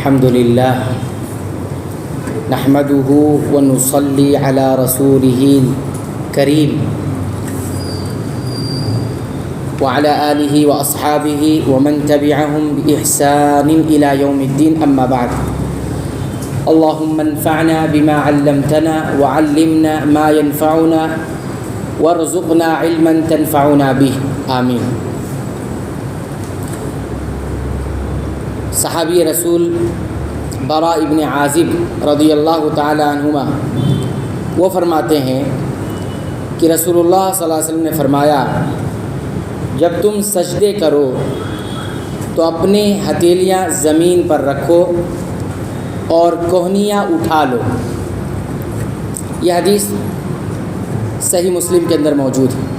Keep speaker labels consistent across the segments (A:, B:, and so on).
A: الحمد للہ نحمده ونصلی علی رسوله الکریم وعلى آلہ واصحابہ ومن تبعهم بإحسان إلى يوم الدین اما بعد اللهم انفعنا بما علمتنا وعلمنا ما ينفعنا وارزقنا علما تنفعنا به آمین۔ صحابی رسول براء ابن عازب رضی اللہ تعالی عنہما وہ فرماتے ہیں کہ رسول اللہ صلی اللہ علیہ وسلم نے فرمایا، جب تم سجدے کرو تو اپنے ہتھیلیاں زمین پر رکھو اور کوہنیاں اٹھا لو۔ یہ حدیث صحیح مسلم کے اندر موجود ہے۔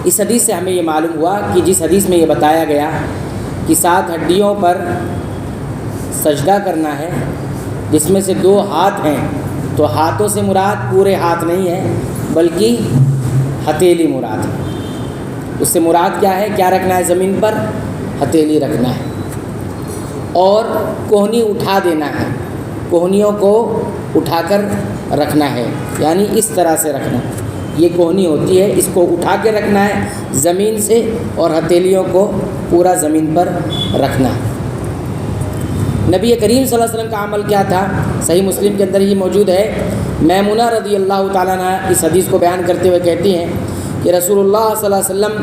A: اس حدیث سے ہمیں یہ معلوم ہوا کہ جس حدیث میں یہ بتایا گیا کہ 7 ہڈیوں پر سجدہ کرنا ہے، جس میں سے 2 ہاتھ ہیں، تو ہاتھوں سے مراد پورے ہاتھ نہیں ہے بلکہ ہتھیلی مراد ہے۔ اس سے مراد کیا ہے؟ کیا رکھنا ہے زمین پر؟ ہتھیلی رکھنا ہے، اور کوہنی اٹھا دینا ہے، کوہنیوں کو اٹھا کر رکھنا ہے، یعنی اس طرح سے رکھنا ہے۔ یہ کوہنی ہوتی ہے، اس کو اٹھا کے رکھنا ہے زمین سے، اور ہتھیلیوں کو پورا زمین پر رکھنا ہے۔ نبی کریم صلی اللہ علیہ وسلم کا عمل کیا تھا؟ صحیح مسلم کے اندر ہی موجود ہے۔ میمونہ رضی اللہ تعالیٰ عنہ اس حدیث کو بیان کرتے ہوئے کہتی ہیں کہ رسول اللہ صلی اللہ علیہ وسلم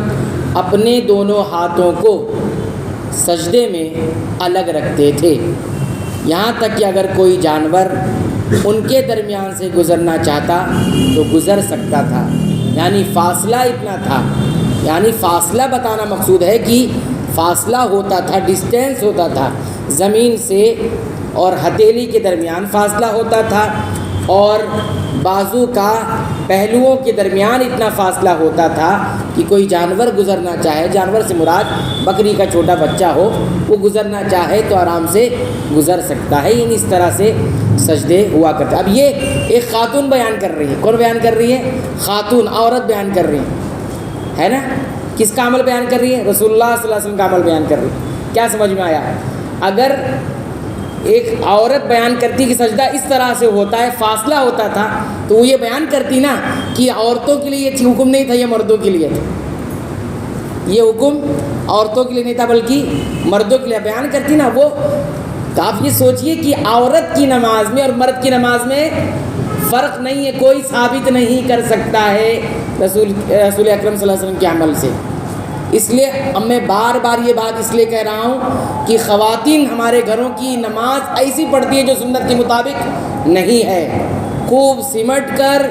A: اپنے دونوں ہاتھوں کو سجدے میں الگ رکھتے تھے، یہاں تک کہ اگر کوئی جانور ان کے درمیان سے گزرنا چاہتا تو گزر سکتا تھا، یعنی فاصلہ اتنا تھا، یعنی فاصلہ بتانا مقصود ہے کہ فاصلہ ہوتا تھا، ڈسٹینس ہوتا تھا، زمین سے اور ہتھیلی کے درمیان فاصلہ ہوتا تھا، اور بازو کا پہلوؤں کے درمیان اتنا فاصلہ ہوتا تھا کہ کوئی جانور گزرنا چاہے، جانور سے مراد بکری کا چھوٹا بچہ ہو، وہ گزرنا چاہے تو آرام سے گزر سکتا ہے۔ یعنی اس طرح سے سجدے ہوا کرتے۔ اب یہ ایک خاتون بیان کر رہی ہے۔ کون بیان کر رہی ہے؟ خاتون، عورت بیان کر رہی ہے نا؟ کس کا عمل بیان کر رہی ہے؟ رسول اللہ صلی اللہ علیہ وسلم کا عمل بیان کر رہی ہے۔ کیا سمجھ میں آیا؟ اگر ایک عورت بیان کرتی کہ سجدہ اس طرح سے ہوتا ہے، فاصلہ ہوتا تھا، تو وہ یہ بیان کرتی نا کہ عورتوں کے لیے یہ حکم نہیں تھا، یہ مردوں کے لیے تھا۔ یہ حکم عورتوں کے لیے نہیں تھا بلکہ مردوں کے لیے بیان کرتی نا وہ۔ تو آپ یہ سوچئے کہ عورت کی نماز میں اور مرد کی نماز میں فرق نہیں ہے، کوئی ثابت نہیں کر سکتا ہے رسول اکرم صلی اللہ علیہ وسلم کے عمل سے۔ اس لیے اب میں بار بار یہ بات اس لیے کہہ رہا ہوں کہ خواتین ہمارے گھروں کی نماز ایسی پڑھتی ہے جو سنت کے مطابق نہیں ہے، خوب سمٹ کر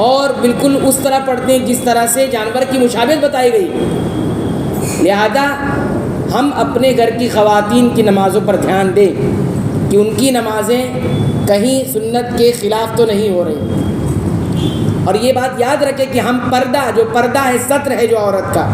A: اور بالکل اس طرح پڑھتے ہیں جس طرح سے جانور کی مشابہت بتائی گئی۔ لہذا ہم اپنے گھر کی خواتین کی نمازوں پر دھیان دیں کہ ان کی نمازیں کہیں سنت کے خلاف تو نہیں ہو رہی۔ اور یہ بات یاد رکھیں کہ ہم پردہ ہے، ستر ہے جو عورت کا،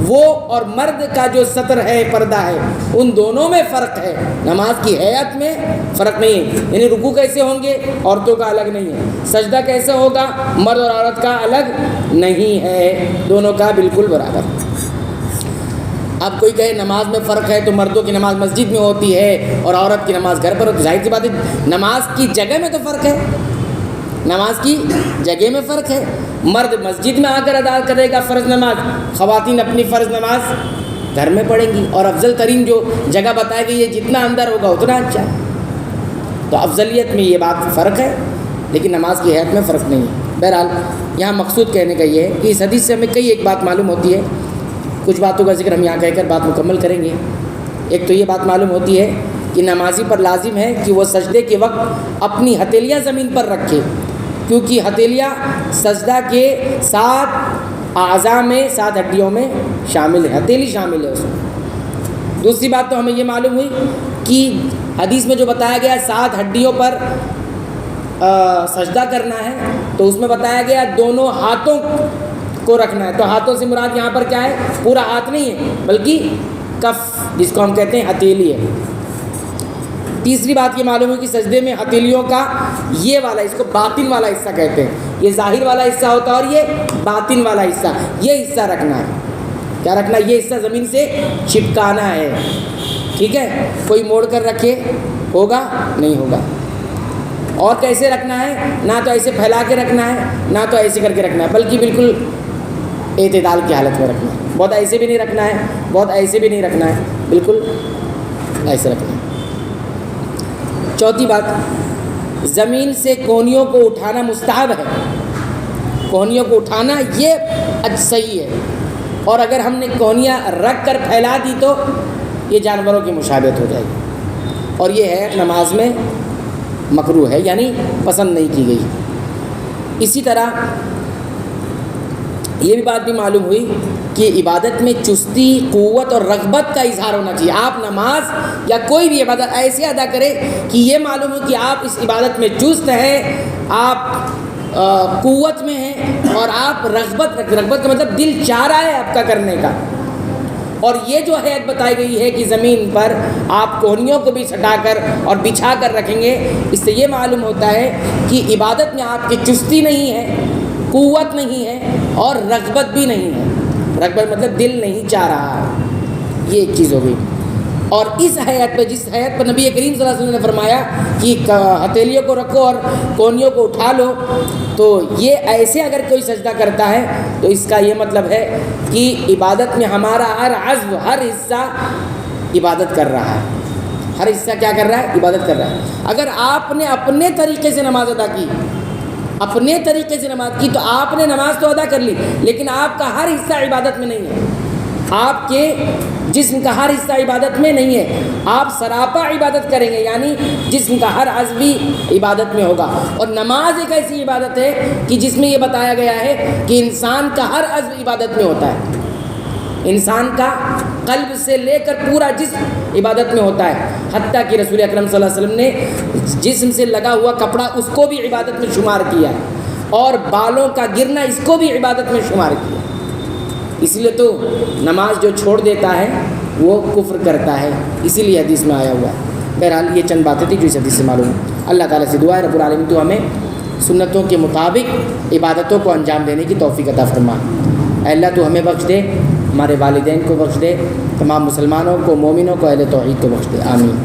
A: وہ اور مرد کا جو ستر ہے، پردہ ہے، ان دونوں میں فرق ہے۔ نماز کی ہیئت میں فرق نہیں ہے، یعنی رکوع کیسے ہوں گے عورتوں کا الگ نہیں ہے، سجدہ کیسے ہوگا مرد اور عورت کا الگ نہیں ہے، دونوں کا بالکل برابر۔ اب کوئی کہے نماز میں فرق ہے تو مردوں کی نماز مسجد میں ہوتی ہے اور عورت کی نماز گھر پر ہوتی ہے، ظاہر سی بات ہے نماز کی جگہ میں تو فرق ہے، نماز کی جگہ میں فرق ہے۔ مرد مسجد میں آ کر ادا کرے گا فرض نماز، خواتین اپنی فرض نماز گھر میں پڑھیں گی، اور افضل ترین جو جگہ بتائی گئی ہے جتنا اندر ہوگا اتنا اچھا ہے۔ تو افضلیت میں یہ بات فرق ہے، لیکن نماز کی حیت میں فرق نہیں ہے۔ بہرحال یہاں مقصود کہنے کا یہ ہے کہ اس حدیث سے ہمیں ایک بات معلوم ہوتی ہے، کچھ باتوں کا ذکر ہم یہاں کہہ کر بات مکمل کریں گے۔ ایک تو یہ بات معلوم ہوتی ہے کہ نمازی پر لازم ہے کہ وہ سجدے کے وقت اپنی ہتھیلیاں زمین پر رکھے، کیونکہ ہتھیلیاں سجدہ کے 7 اعضاء میں، 7 ہڈیوں میں شامل ہے، ہتھیلی شامل ہے اس میں۔ دوسری بات تو ہمیں یہ معلوم ہوئی کہ حدیث میں جو بتایا گیا 7 ہڈیوں پر سجدہ کرنا ہے، تو اس میں بتایا گیا دونوں ہاتھوں کو رکھنا ہے۔ تو ہاتھوں سے مراد یہاں پر کیا ہے؟ پورا ہاتھ نہیں ہے بلکہ کف، جس کو ہم کہتے ہیں ہتھیلی ہے۔ تیسری بات یہ معلوم ہے کہ سجدے میں ہتھیلیوں کا یہ والا، اس کو باطن والا حصہ کہتے ہیں، یہ ظاہر والا حصہ ہوتا ہے اور یہ باطن والا حصہ، یہ حصہ رکھنا ہے۔ کیا رکھنا ہے؟ یہ حصہ زمین سے چپکانا ہے، ٹھیک ہے، کوئی موڑ کر رکھے ہوگا نہیں ہوگا. اور کیسے رکھنا ہے؟ نہ تو ایسے پھیلا کے رکھنا ہے، نہ تو ایسے کر کے رکھنا ہے، بلکہ بالکل اعتدال کی حالت میں رکھنا ہے. بہت ایسے بھی نہیں رکھنا ہے، بہت ایسے بھی نہیں رکھنا ہے، بالکل ایسے رکھنا ہے. چوتھی بات، زمین سے کونیوں کو اٹھانا مستحب ہے. کونیوں کو اٹھانا یہ صحیح ہے، اور اگر ہم نے کونیاں رکھ کر پھیلا دی تو یہ جانوروں کی مشابہت ہو جائے گی، اور یہ ہے نماز میں مکروہ ہے، یعنی پسند نہیں کی گئی. اسی طرح یہ بھی بات بھی معلوم ہوئی کہ عبادت میں چستی، قوت اور رغبت کا اظہار ہونا چاہیے. آپ نماز یا کوئی بھی عبادت ایسے ادا کریں کہ یہ معلوم ہو کہ آپ اس عبادت میں چست ہیں، آپ قوت میں ہیں، اور آپ رغبت کا مطلب دل چاہ رہا ہے آپ کا کرنے کا. اور یہ جو ہیئت بتائی گئی ہے کہ زمین پر آپ کونیوں کو بھی سٹا کر اور بچھا کر رکھیں گے، اس سے یہ معلوم ہوتا ہے کہ عبادت میں آپ کی چستی نہیں ہے، قوت نہیں ہے، اور رغبت بھی نہیں ہے. رغبت مطلب دل نہیں چاہ رہا، یہ ایک چیز ہو گئی. اور اس ہیئت پہ، جس ہیئت پر نبی کریم صلی اللہ علیہ وسلم نے فرمایا کہ ہتھیلیوں کو رکھو اور کونیوں کو اٹھا لو، تو یہ ایسے اگر کوئی سجدہ کرتا ہے تو اس کا یہ مطلب ہے کہ عبادت میں ہمارا ہر عضو، ہر حصہ عبادت کر رہا ہے. ہر حصہ کیا کر رہا ہے؟ عبادت کر رہا ہے. اگر آپ نے اپنے طریقے سے نماز ادا کی، اپنے طریقے سے نماز کی، تو آپ نے نماز تو ادا کر لی، لیکن آپ کا ہر حصہ عبادت میں نہیں ہے. آپ کے جسم کا ہر حصہ عبادت میں نہیں ہے. آپ سراپا عبادت کریں گے، یعنی جسم کا ہر عضو بھی عبادت میں ہوگا. اور نماز ایک ایسی عبادت ہے کہ جس میں یہ بتایا گیا ہے کہ انسان کا ہر عضو عبادت میں ہوتا ہے. انسان کا قلب سے لے کر پورا جسم عبادت میں ہوتا ہے. حتیٰ کہ رسول اکرم صلی اللہ علیہ وسلم نے جسم سے لگا ہوا کپڑا اس کو بھی عبادت میں شمار کیا، اور بالوں کا گرنا اس کو بھی عبادت میں شمار کیا. اس لیے تو نماز جو چھوڑ دیتا ہے وہ کفر کرتا ہے، اسی لیے حدیث میں آیا ہوا ہے. بہرحال یہ چند باتیں تھیں جو اس حدیث سے معلوم ہے. اللہ تعالیٰ سے دعا ہے رب العالمین تو ہمیں سنتوں کے مطابق عبادتوں کو انجام دینے کی توفیق عطا فرما. اے اللہ تو ہمیں بخش دے، ہمارے والدین کو بخش دے، تمام مسلمانوں کو، مومنوں کو، اہل توحید کو بخش دے. آمین.